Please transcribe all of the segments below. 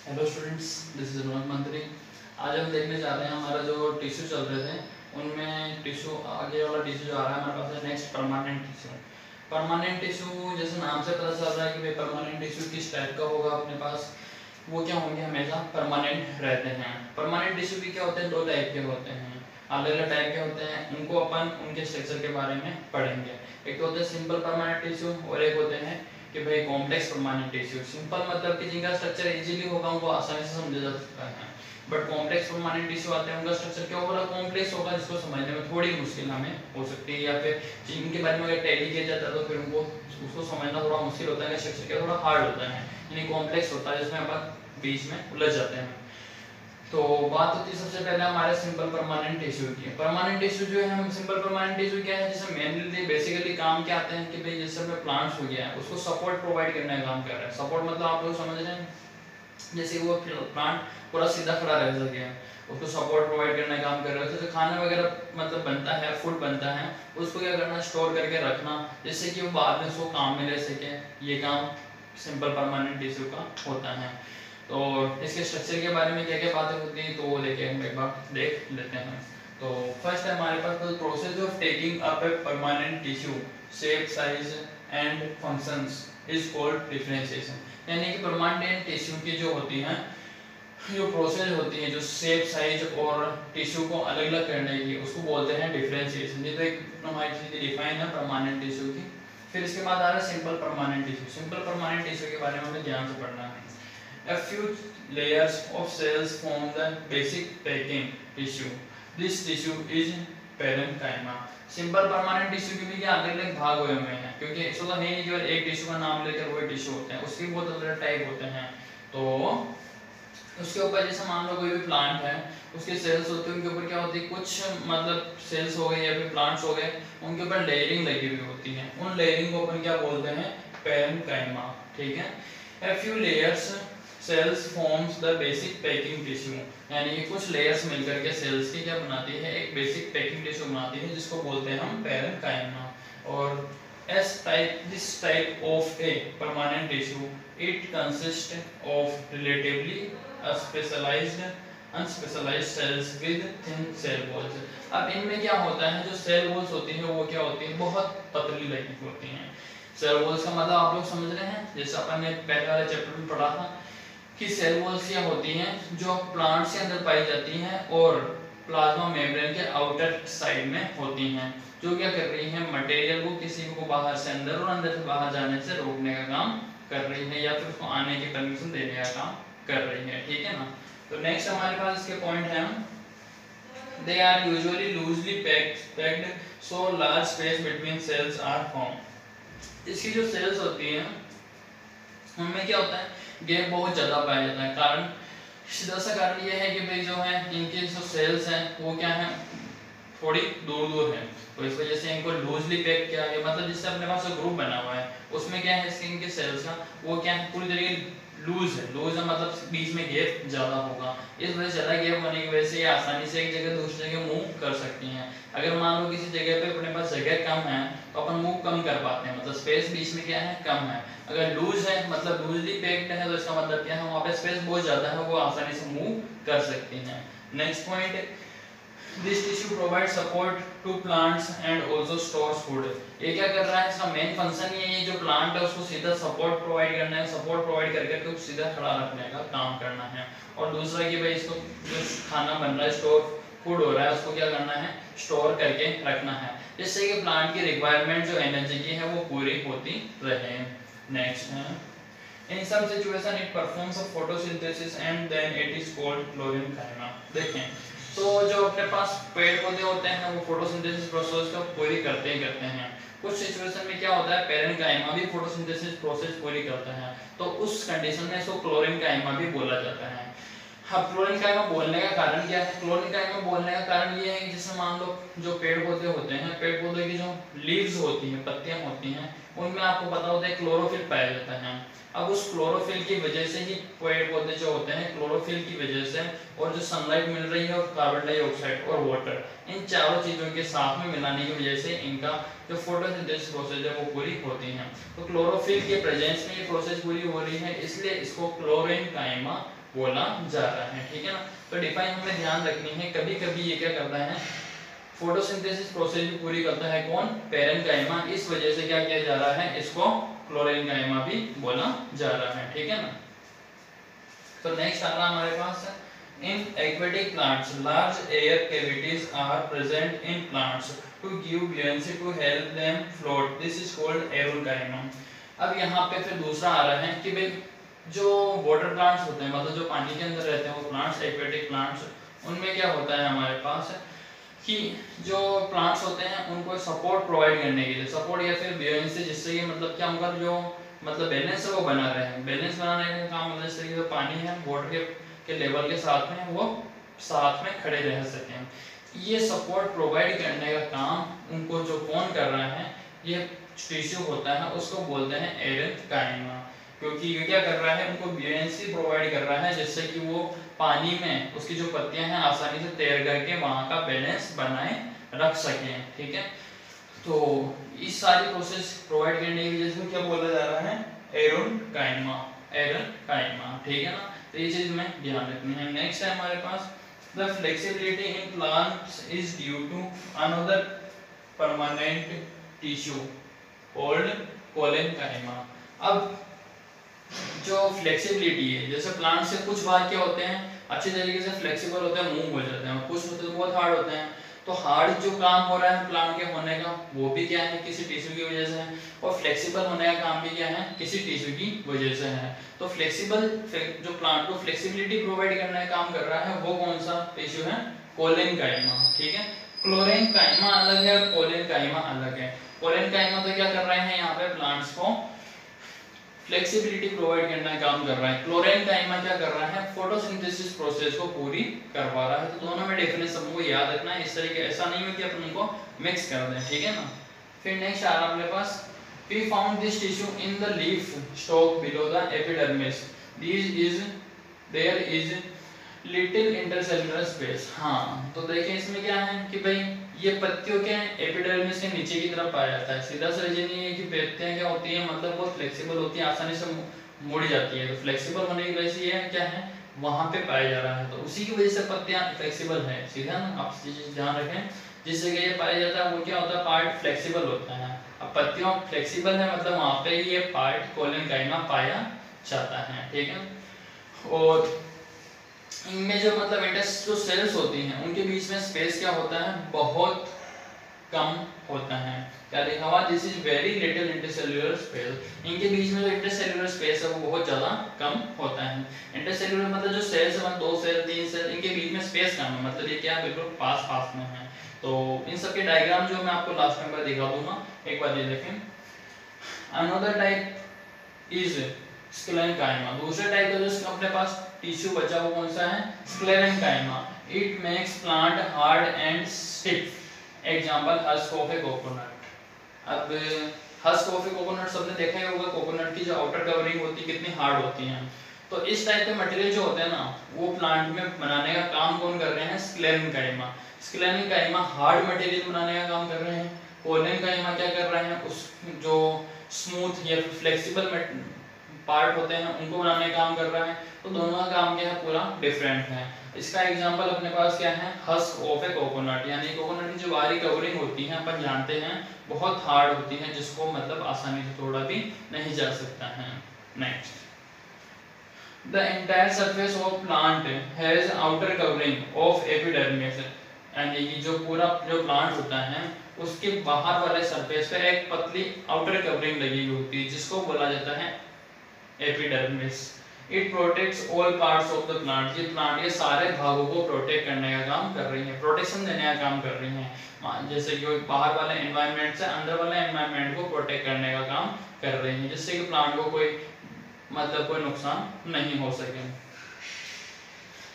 Hello students, this is Rohan मंत्री। आज हम देखने जा रहे हैं हमारा जो टिश्यू चल रहे थे उनमें टिश्यू आगे वाला टिश्यू जो आ रहा है हमारे पास है next permanent tissue. Permanent tissue जैसे नाम से पता चल रहा है कि भाई परमानेंट टिश्यू किस टाइप का होगा अपने पास, वो क्या होंगे, हमेशा परमानेंट रहते हैं। परमानेंट टिश्यू भी क्या होते हैं, दो टाइप के होते हैं, अलग अलग टाइप के होते हैं। उनको अपन उनके स्ट्रक्चर के बारे में पढ़ेंगे। एक तो होते हैं सिंपल परमानेंट टिश्यू और एक होते हैं कि भाई कॉम्प्लेक्स परमानेंट टिश्यू। सिंपल मतलब कि जिनका स्ट्रक्चर इजीली होगा उनको आसानी से समझा जा सकता है, बट कॉम्प्लेक्स परमानेंट टिश्यू आते हैं उनका स्ट्रक्चर क्या होगा, कॉम्प्लेक्स होगा, जिसको समझने में थोड़ी मुश्किल हमें हो सकती है, या फिर जिनके बारे में अगर टैली किया जाता है तो फिर उनको उसको समझना थोड़ा मुश्किल होता है, स्ट्रक्चर क्या थोड़ा हार्ड होता है, यानी कॉम्प्लेक्स होता है जिसमें अपन बीच में उलझ जाते हैं। तो बात होती है सबसे पहले हमारे सिंपल परमानेंट टिश्यू की। परमानेंट टिश्यू जो है, हम सिंपल परमानेंट टिश्यू क्या है, जैसे मेनली बेसिकली काम क्या आते हैं कि भाई जैसे हमें प्लांट्स हो गया है उसको सपोर्ट प्रोवाइड करने का काम कर रहा है। सपोर्ट मतलब आप लोग समझ रहे हैं, जैसे वो प्लांट पूरा सीधा खड़ा रह सके, उसको सपोर्ट प्रोवाइड करने का काम कर रहा है। जैसे खाना वगैरह मतलब बनता है, फूड बनता है, उसको क्या करना, स्टोर करके रखना, जिससे कि वो बाद में उसको काम में ले सके। ये काम सिंपल परमानेंट टिश्यू का होता है। तो इसके स्ट्रक्चर के बारे में क्या क्या बातें होती हैं तो वो लेके हम एक बार देख लेते हैं। तो फर्स्ट है हमारे पास the process of taking up a permanent tissue shape size and functions is called differentiation. यानी कि परमानेंट टिश्यू की जो होती है, जो प्रोसेस होती है, जो शेप साइज और टिश्यू को अलग अलग करने की, उसको बोलते हैं डिफरेंशिएशन। ये तो एक हमारी चीज डिफाइन है परमानेंट टिश्यू की। फिर इसके बाद आ रहा है simple permanent tissue. Simple permanent tissue के बारे में हमें ध्यान से पढ़ना है। A few layers of cells form the basic packing tissue. This tissue is parenchyma. Simple permanent tissue के भी क्या अलग अलग भाग हुए हुए हैं, क्योंकि ऐसा तो है नहीं केवल एक टिश्यू का नाम लेकर वो टिश्यू होते हैं, उसके बहुत अलग टाइप होते हैं। तो उसके ऊपर जैसे मान लो कोई भी प्लांट है, उसके सेल्स होते हैं, उनके ऊपर क्या होती है, कुछ मतलब सेल्स हो गए या फिर प्लांट्स हो गए, उनके ऊपर लेयरिंग लगी हुई होती है। उन लेयरिंग को अपन क्या बोलते हैं, पेरेन्काइमा। ठीक है। A few layers cells forms the basic packing tissue, यानी कि कुछ लेयर्स मिलकर के सेल्स की क्या बनाती है, एक बेसिक पैकिंग टिश्यू बनाती है, जिसको बोलते हैं हम पेरेन्काइमा। और this type of a permanent tissue, it consists of relatively specialized unspecialized cells with thin cell walls। अब इनमें क्या होता है, जो सेल वॉल्स होती है वो क्या होती है, बहुत पतली लगी होती हैं। सेल वॉल्स का मतलब आप लोग समझ रहे हैं, जैसे अपन ने पहले वाले चैप्टर में पढ़ा था कि सेल वॉल्स क्या होती हैं, जो प्लांट के अंदर पाई जाती हैं और प्लाज्मा मेम्ब्रेन के आउटर साइड में होती हैं, जो क्या कर रही हैं, मटेरियल को किसी को बाहर से अंदर और अंदर से बाहर जाने से रोकने का काम कर रही है, या फिर उसको आने की परमिशन देने का काम कर रही है। ठीक है ना। तो नेक्स्ट हमारे पास इसके पॉइंट है, they are usually loosely packed so large space between cells are formed। इसकी जो सेल्स होती हैं उनमें क्या होता है, गैप बहुत ज़्यादा पाया जाता है। कारण सीधा सा कारण ये है कि भाई जो है इनके जो सेल्स हैं वो क्या है, थोड़ी दूर दूर है, तो इस वजह से इनको लूजली पैक किया गया। मतलब जिससे अपने पास जो ग्रुप बना हुआ है उसमें क्या है, स्किन के सेल्स का वो क्या है, पूरी तरीके लूज है। लूज है मतलब बीच में गैप ज़्यादा होगा, इस वजह से ज़्यादा गैप होने की वजह से ये आसानी से एक जगह दूसरी जगह मूव कर सकती हैं। अगर मान लो किसी जगह पे अपने पास जगह कम है तो अपन मूव कम कर पाते हैं, मतलब स्पेस बीच में क्या है, कम है। अगर लूज है मतलब लूजली पैक्ड है तो इसका मतलब क्या है, वहाँ पे स्पेस बहुत ज़्यादा है, वो आसानी से मूव कर सकती हैं। Next point, This tissue provides support to plants and also stores food। ये क्या कर रहा है, इसका मेन फंक्शन ये है, जो प्लांट है उसको सीधा सपोर्ट प्रोवाइड करना है, सपोर्ट प्रोवाइड करके उसको सीधा खड़ा रखने का काम करना है। और दूसरा कि भाई इसको जो खाना बन रहा है, स्टोर फूड हो रहा है, उसको क्या करना है, स्टोर करके रखना है, जिससे कि प्लांट की रिक्वायरमेंट जो एनर्जी की है वो पूरी होती रहे। नेक्स्ट है, In some situation it performs a photosynthesis and then it is called parenchyma। देखें तो जो अपने पास पेड़ पौधे होते हैं वो फोटोसिंथेसिस प्रोसेस को पूरी करते ही करते हैं। कुछ सिचुएशन में क्या होता है, पेरेन्काइमा भी फोटोसिंथेसिस प्रोसेस पूरी करता है, तो उस कंडीशन में इसको क्लोरेन्काइमा भी बोला जाता है। हाँ, क्लोरेन्काइमा बोलने का कारण क्या है, क्लोरेन्काइमा बोलने का कारण ये है कि जैसे मान लो जो पेड़ पौधे होते हैं, पेड़ पौधे की जो लीव्स होती हैं, पत्तियां होती हैं, उनमें आपको पता होता है क्लोरोफिल पाया जाता है। अब उस क्लोरोफिल की वजह से ही पेड़ पौधे जो होते हैं, क्लोरोफिल की वजह से और जो सनलाइट मिल रही है और कार्बन डाइऑक्साइड और वाटर, इन चारों चीज़ों के साथ में मिलाने की वजह से इनका जो फोटोसिंथेसिस प्रोसेस है वो पूरी होती है। तो क्लोरोफिल के प्रेजेंस में ये प्रोसेस पूरी हो रही है, इसलिए इसको क्लोरेन्काइमा बोला जा रहा है, ठीक है ना। तो डिफाइन हमें ध्यान रखनी है, कभी कभी ये क्या करता है, फोटोसिंथेसिस प्रोसेस भी पूरी करता है कौन, पेरेन्काइमा, इस वजह से क्या किया जा रहा है, इसको क्लोरेन्काइमा भी बोला जा रहा है, ठीक है ना। तो नेक्स्ट आ रहा हमारे पास in aquatic plants large air cavities are present in plants to give buoyancy to help them float, this is called aeronkymma। अब यहाँ पे फिर दूसरा आ रहा है कि भाई जो वाटर प्लांट्स होते हैं, मतलब जो पानी के अंदर रहते हैं वो प्लांट्स, एक्वेटिक प्लांट्स, उनमें क्या होता है हमारे पास कि जो प्लांट्स होते हैं उनको सपोर्ट प्रोवाइड करने के लिए, सपोर्ट या फिर buoyancy, जिससे ये मतलब क्या उनका जो मतलब बैलेंस है वो बना रहे, बैलेंस बनाने का काम मतलब इस तरीके से पानी है वाटर के लेवल के साथ में वो साथ में खड़े रह सकें, ये सपोर्ट प्रोवाइड करने का काम उनको जो कौन कर रहा है, ये टिश्यू होता है, उसको बोलते हैं एरेन्काइमा, क्योंकि ये क्या कर रहा है, उनको buoyancy प्रोवाइड कर रहा है जिससे कि वो पानी में उसकी जो पत्तियां हैं आसानी से तैर करके वहां का बैलेंस बनाए रख सकें, ठीक है। तो इस सारी प्रोसेस प्रोवाइड करने की वजह से क्या बोला जा रहा है, एरेन्काइमा, एरेन्काइमा, ठीक है ना। तो ये चीज में ध्यान रखनी है। नेक्स्ट है हमारे पास the flexibility in plants is due to another permanent tissue called collenchyma. अब जो फ्लेक्सिबिलिटी है, जैसे प्लांट से कुछ भाग क्या होते हैं अच्छे तरीके से फ्लेक्सिबल होते हैं, मूव हो जाते हैं, कुछ होते हैं बहुत हार्ड होते हैं, तो हार्ड जो काम हो रहा है प्लांट के होने का वो भी क्या है, किसी टिश्यू की वजह से है, और फ्लेक्सिबल होने का काम भी क्या है, किसी टिश्यू की वजह से है। तो फ्लेक्सिबल जो प्लांट को फ्लेक्सिबिलिटी प्रोवाइड करने का काम कर रहा है वो कौन सा टिश्यू है, कोलेनकाइमा, ठीक है। क्लोरेनकाइमा अलग है, कोलेनकाइमा अलग है। कोलेनकाइमा तो क्या कर रहे हैं यहाँ पे, प्लांट्स को फ्लेक्सिबिलिटी प्रोवाइड करने का काम कर रहा है, क्लोरेनकाइमा क्या कर रहा है, फोटोसिंथेसिस प्रोसेस को पूरी करवा रहा है। तो दोनों में डिफरेंस हमको याद रखना है, इस तरीके ऐसा नहीं है कि अपन उनको मिक्स कर दें, ठीक है ना। फिर नेक्स्ट आ रहा है अपने पास, we found this tissue in the leaf stalk below the epidermis, there is little intercellular space। हाँ तो देखिए इसमें क्या है कि भाई ये पत्तियों के एपिडर्मिस के नीचे की तरफ पाया जाता है, सीधा सा रीजन ये है कि पत्तियां क्या होती हैं, मतलब बहुत फ्लेक्सिबल होती हैं, आसानी से मुड़ जाती है, तो फ्लेक्सिबल होने की वजह से ये क्या है वहां पे पाया जा रहा है, तो उसी की वजह से पत्तियां फ्लेक्सिबल है, सीधा ना आप चीज ध्यान रखें, जिससे कि ये पाया जाता है वो क्या होता है, पार्ट फ्लेक्सिबल होता है। अब पत्तियों फ्लेक्सिबल है मतलब वहां पे ये पार्ट कोलेनकाइमा पाया जाता है, ठीक है। और इनमें जो मतलब जो सेल्स होती हैं उनके बीच में स्पेस क्या होता है, बहुत कम होता है, क्या लिखा हुआ, this is very little intercellular space, इनके बीच में जो इंटरसेल्युलर स्पेस है वो बहुत ज्यादा कम होता है। इंटरसेल्युलर मतलब जो सेल्स है, 2 सेल 3 सेल, इनके बीच में स्पेस कम है, मतलब ये क्या बिल्कुल पास पास में है। तो इन सब के डायग्राम जो मैं आपको लास्ट में दिखा दूंगा, एक बार ये देखें। अनदर टाइप इज स्क्लेरेनकाइमा, दूसरे टाइप का जो अपने पास टिश्यू बचा वो कौन सा है, sclerenchyma. It makes plant hard and stiff, example husk of A coconut. अब हस्क ऑफ ए कोकोनट सबने देखा ही होगा, कोकोनट की जो आउटर कवरिंग होती है कितनी हार्ड होती है, तो इस टाइप के मटेरियल जो होते हैं ना वो प्लांट में बनाने का काम कौन कर रहे हैं, स्क्लेरेनकाइमा। स्क्लेरेनकाइमा हार्ड मटेरियल बनाने का काम कर रहे हैं, कोलेनकाइमा क्या कर रहे हैं, उस जो स्मूथ या फ्लेक्सिबल पार्ट होते हैं उनको बनाने का काम कर रहा है। तो दोनों का काम क्या है, पूरा डिफरेंट है। इसका एग्जांपल अपने पास क्या है, हस्क ऑफ ए कोकोनट, यानी कोकोनट की जो बाहरी कवरिंग होती है अपन जानते हैं बहुत हार्ड होती है, जिसको मतलब आसानी से तोड़ा भी नहीं जा सकता है। Next, the entire surface of plant has outer covering of epidermis, यानी कि जो पूरा जो प्लांट होता है उसके बाहर वाले सरफेस पे एक पतली आउटर कवरिंग लगी हुई होती है जिसको बोला जाता है epidermis. It protects all parts of the plant, ये प्लांट के सारे भागों को प्रोटेक्ट करने का काम कर रही है, प्रोटेक्शन देने का काम कर रही है, जैसे कि बाहर वाले एनवायरनमेंट से अंदर वाले एनवायरनमेंट को प्रोटेक्ट करने का काम कर रही है, जिससे कि प्लांट को कोई मतलब कोई नुकसान नहीं हो सके।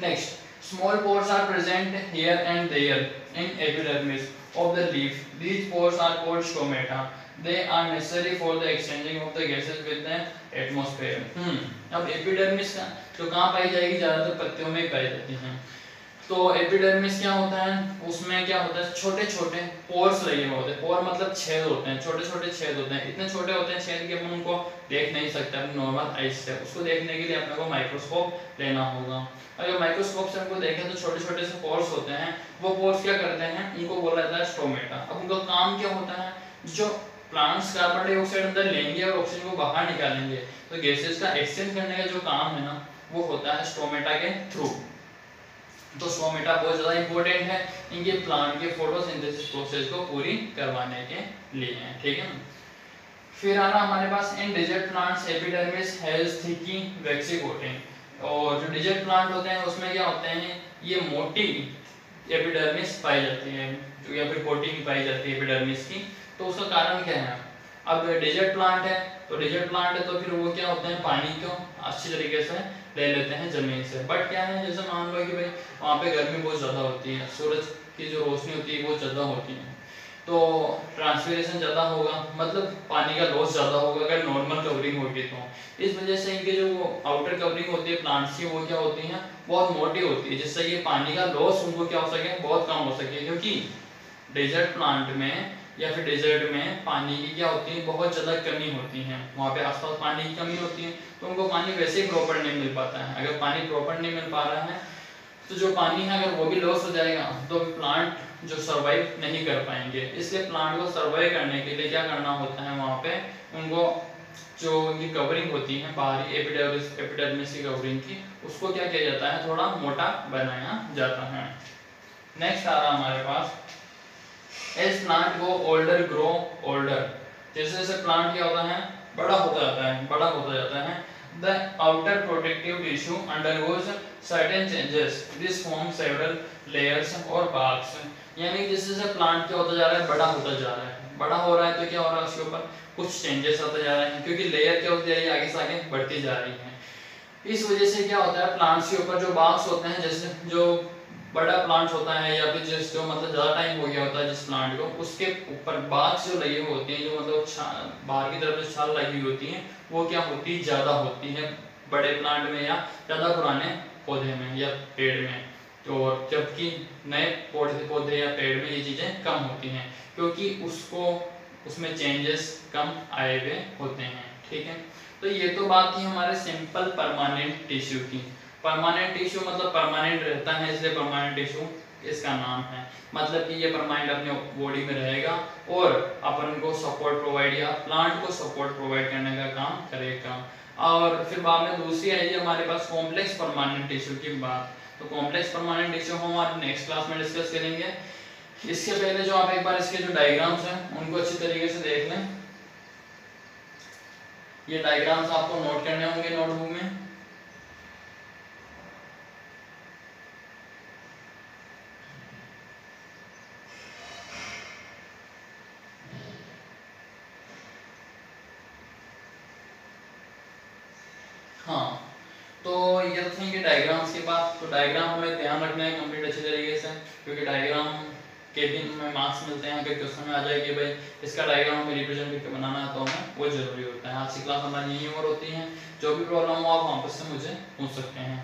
Next, small pores are present here and there in epidermis of the leaf. These pores are called stomata. They are necessary for the exchanging of the gases with the atmosphere. अब epidermis का जो कहाँ पाई जाएगी, ज्यादातर पत्तियों में पाई जाती हैं। तो एपिडर्मिस क्या होता है, उसमें क्या होता है, छोटे छोटे पोर्स लगे हुए होते हैं। पोर मतलब छेद होते हैं, छोटे छोटे छेद होते हैं, इतने छोटे होते हैं छेद कि अपन उनको देख नहीं सकते अपने नॉर्मल आईज से। उसको देखने के लिए अपने को माइक्रोस्कोप लेना होगा। अगर माइक्रोस्कोप से हमको देखें तो छोटे छोटे से पोर्स होते हैं। वो पोर्स क्या करते हैं, उनको बोला जाता है स्टोमेटा। अब उनका काम क्या होता है, जो प्लांट्स कार्बन डाइऑक्साइड अंदर लेंगे और ऑक्सीजन को बाहर निकालेंगे, तो गैसेस का एक्सचेंज करने का जो काम है ना, वो होता है स्टोमेटा के थ्रू। तो स्टोमेटा बहुत ज्यादा इंपॉर्टेंट है इनके प्लांट के फोटोसिंथेसिस प्रोसेस को पूरी करवाने के लिए, ठीक है ना। फिर आ रहा हमारे पास in desert plants epidermis has thick waxy coating. और जो डिजर्ट प्लांट होते हैं उसमें क्या होते हैं, ये मोटी एपिडर्मिस पाई जाती है, जो या फिर कोटिंग पाई जाती है एपिडर्मिस की। तो उसका कारण क्या है, अब डेजर्ट प्लांट है, तो डेजर्ट प्लांट है तो फिर वो क्या होते हैं, पानी को अच्छी तरीके से ले लेते हैं जमीन से। बट क्या है, जैसे मान लो कि भाई वहाँ पे गर्मी बहुत ज़्यादा होती है, सूरज की जो रोशनी होती है बहुत ज़्यादा होती है, तो ट्रांसपीरेशन ज़्यादा होगा, मतलब पानी का लॉस ज़्यादा होगा अगर नॉर्मल कवरिंग होगी तो। इस वजह से इनके जो आउटर कवरिंग होती है प्लांट्स की, वो क्या होती है, बहुत मोटी होती है, जिससे ये पानी का लॉस उनको क्या हो सके, बहुत कम हो सके। क्योंकि डेजर्ट प्लांट में या फिर डेजर्ट में पानी की क्या होती है, बहुत ज़्यादा कमी होती है, वहाँ पे आसपास पानी की कमी होती है, तो उनको पानी वैसे ही प्रॉपर नहीं मिल पाता है। अगर पानी प्रॉपर नहीं मिल पा रहा है तो जो पानी है अगर वो भी लॉस हो जाएगा तो प्लांट जो सर्वाइव नहीं कर पाएंगे। इसलिए प्लांट को सर्वाइव करने के लिए क्या करना होता है, वहाँ पे उनको जो उनकी कवरिंग होती है बाहरी एपिडर्मिस की कवरिंग की, उसको क्या किया जाता है, थोड़ा मोटा बनाया जाता है। नेक्स्ट आ रहा हमारे पास एज प्लांट गो ओल्डर ग्रो ओल्डर। जैसे जैसे प्लांट क्या होता है, बड़ा होता जाता है, बड़ा होता जाता है, the outer protective tissue undergoes certain changes, this forms several layers और barks। यानी जैसे जैसे प्लांट क्या होता जा रहा है, बड़ा होता जा रहा है, बड़ा हो रहा है तो क्या हो रहा है, उसके ऊपर कुछ चेंजेस आते जा रहे हैं, क्योंकि लेयर क्या होती जा रही है, आगे से आगे बढ़ती जा रही है। इस वजह से क्या होता है, प्लांट्स के ऊपर जो बार्क्स होते हैं, जैसे जो बड़ा प्लांट होता है या फिर जिस जो मतलब ज़्यादा टाइम हो गया होता है जिस प्लांट को, उसके ऊपर बार्क्स जो लगे हुए होते हैं, जो मतलब बाहर की तरफ जो छाल लगी हुई होती है, वो क्या होती, ज़्यादा होती है बड़े प्लांट में या ज़्यादा पुराने पौधे में या पेड़ में। तो जबकि नए पौधे या पेड़ में ये चीज़ें कम होती हैं, क्योंकि उसमें चेंजेस कम आए हुए होते हैं, ठीक है। तो ये तो बात थी हमारे सिंपल परमानेंट टिश्यू की। परमानेंट टिश्यू मतलब परमानेंट रहता है, इसलिए परमानेंट टिश्यू इसका नाम है। मतलब कि ये परमानेंट अपने बॉडी में रहेगा और अपन को सपोर्ट प्रोवाइड या प्लांट को सपोर्ट प्रोवाइड करने का काम करेगा। और फिर बाद में दूसरी आएगी हमारे पास कॉम्प्लेक्स परमानेंट टिश्यू की बात। तो कॉम्प्लेक्स परमानेंट टिश्यू हम हमारे नेक्स्ट क्लास में डिस्कस करेंगे। इसके पहले जो आप एक बार इसके जो डायग्राम्स हैं उनको अच्छी तरीके से देख लें। ये डायग्राम्स आपको नोट करने होंगे नोटबुक में। हाँ, तो ये तो थी कि डायग्राम्स के बाद, तो डायग्राम हमें ध्यान रखना है कंप्लीट अच्छी तरीके से, क्योंकि डायग्राम के भी हमें मार्क्स मिलते हैं। अगर क्वेश्चन में आ जाए कि भाई इसका डायग्राम हमें रिप्रेजेंट करके बनाना है तो हमें वो जरूरी होता है। आज की क्लास हमारी यहीं और होती है। जो भी प्रॉब्लम हो आप वापस से मुझे पूछ सकते हैं।